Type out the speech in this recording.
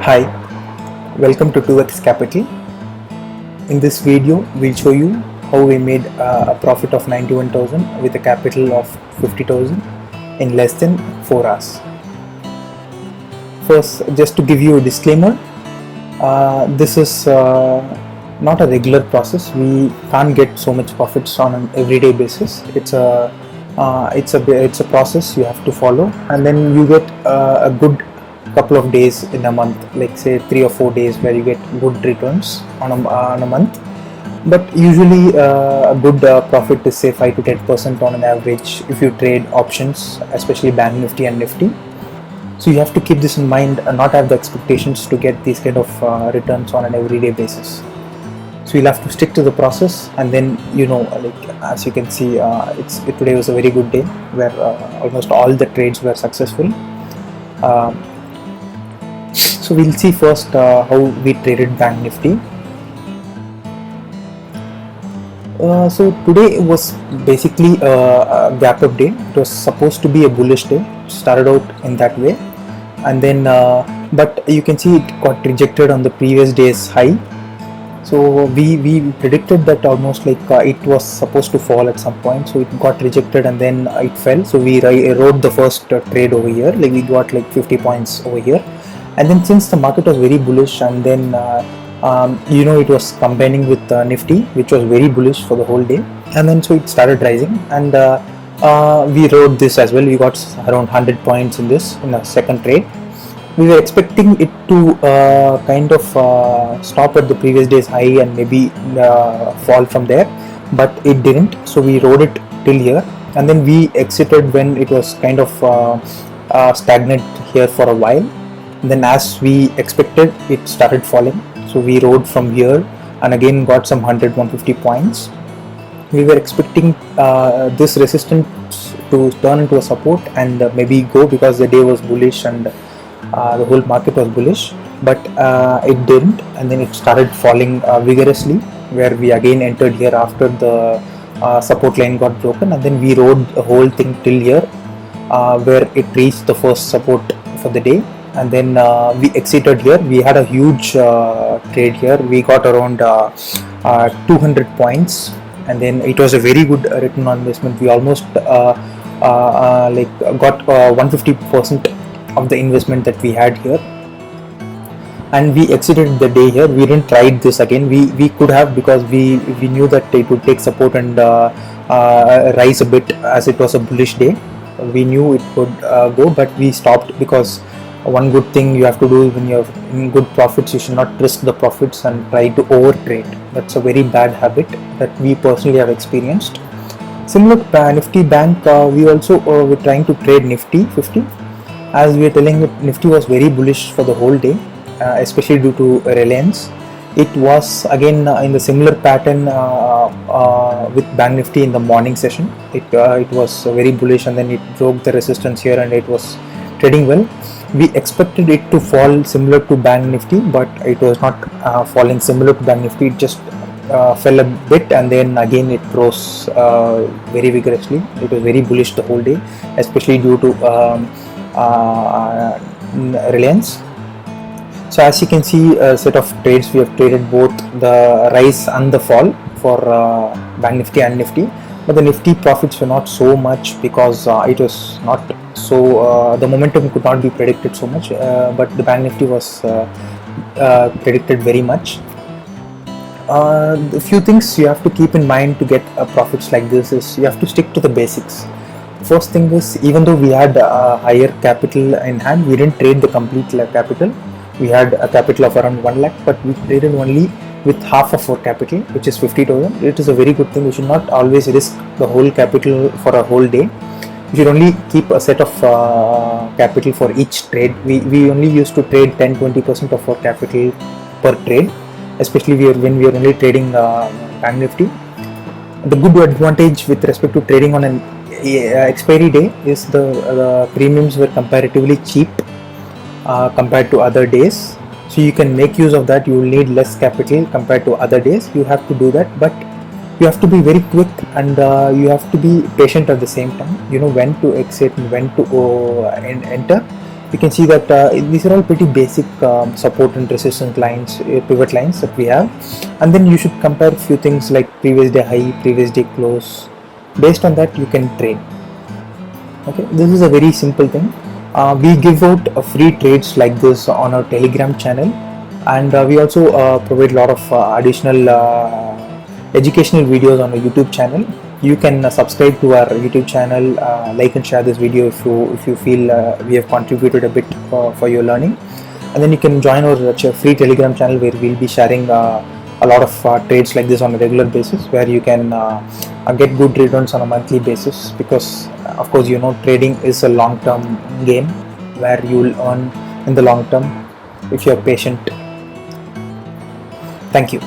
Hi, welcome to 2x Capital. In this video, we'll show you how we made a profit of 91,000 with a capital of 50,000 in less than 4 hours. First, just to give you a disclaimer, this is not a regular process. We can't get so much profits on an everyday basis. It's a process you have to follow, and then you get a good couple of days in a month, like say 3 or 4 days, where you get good returns on a month. But usually a good profit is say 5 to 10% on an average if you trade options, especially Bank Nifty and Nifty. So you have to keep this in mind and not have the expectations to get these kind of returns on an everyday basis. So you'll have to stick to the process, and then like as you can see, today was a very good day where almost all the trades were successful. So we'll see first how we traded Bank Nifty. So today was basically a gap up day. It was supposed to be a bullish day. Started out in that way, and then but you can see it got rejected on the previous day's high. So we predicted that almost like it was supposed to fall at some point. So it got rejected and then it fell. So we wrote the first trade over here. Like we got like 50 points over here. And then since the market was very bullish, and then it was combining with Nifty, which was very bullish for the whole day, and then so it started rising, and we rode this as well. We got around 100 points in a second trade. We were expecting it to kind of stop at the previous day's high and maybe fall from there, but it didn't. So we rode it till here, and then we exited when it was kind of stagnant here for a while. And then as we expected, it started falling. So we rode from here and again got some 150 points. We were expecting this resistance to turn into a support and maybe go, because the day was bullish and the whole market was bullish, but it didn't, and then it started falling vigorously, where we again entered here after the support line got broken, and then we rode the whole thing till here where it reached the first support for the day. And then we exited here. We had a huge trade here. We got around 200 points, and then it was a very good return on investment. We almost got 150% of the investment that we had here, and we exited the day here. We didn't try this again. We could have, because we knew that it would take support and rise a bit, as it was a bullish day. We knew it could go, but we stopped, because one good thing you have to do when you're in good profits, you should not risk the profits and try to over trade. That's a very bad habit that we personally have experienced. Similar to Nifty Bank, we also were trying to trade Nifty 50. As we were telling it, Nifty was very bullish for the whole day, especially due to Reliance. It was again in the similar pattern with Bank Nifty in the morning session. It was very bullish, and then it broke the resistance here, and it was trading well. We expected it to fall similar to Bank Nifty, but it was not falling similar to Bank Nifty. It just fell a bit, and then again it rose very vigorously. It was very bullish the whole day, especially due to Reliance. So as you can see, a set of trades, we have traded both the rise and the fall for Bank Nifty and Nifty, but the Nifty profits were not so much, because it was not so the momentum could not be predicted so much, but the Bank Nifty was predicted very much. A few things you have to keep in mind to get profits like this is you have to stick to the basics. First thing is, even though we had higher capital in hand, we didn't trade the complete capital. We had a capital of around 1 lakh, but we traded only with half of our capital, which is 50,000. It is a very good thing. We should not always risk the whole capital for a whole day. We should only keep a set of capital for each trade. We only used to trade 10-20% of our capital per trade, especially when we are only trading Bank Nifty. The good advantage with respect to trading on an expiry day is the premiums were comparatively cheap compared to other days. So you can make use of that. You will need less capital compared to other days. You have to do that, but you have to be very quick, and you have to be patient at the same time. You know when to exit and when to enter. You can see that these are all pretty basic support and resistance lines, pivot lines that we have, and then you should compare few things like previous day high, previous day close. Based on that, you can trade. Okay, this is a very simple thing. We give out free trades like this on our Telegram channel, and we also provide a lot of additional educational videos on our YouTube channel. You can subscribe to our YouTube channel, like and share this video if you feel we have contributed a bit for your learning, and then you can join our free Telegram channel where we'll be sharing a lot of trades like this on a regular basis, where you can get good returns on a monthly basis, because of course trading is a long-term game where you will earn in the long term if you are patient. Thank you.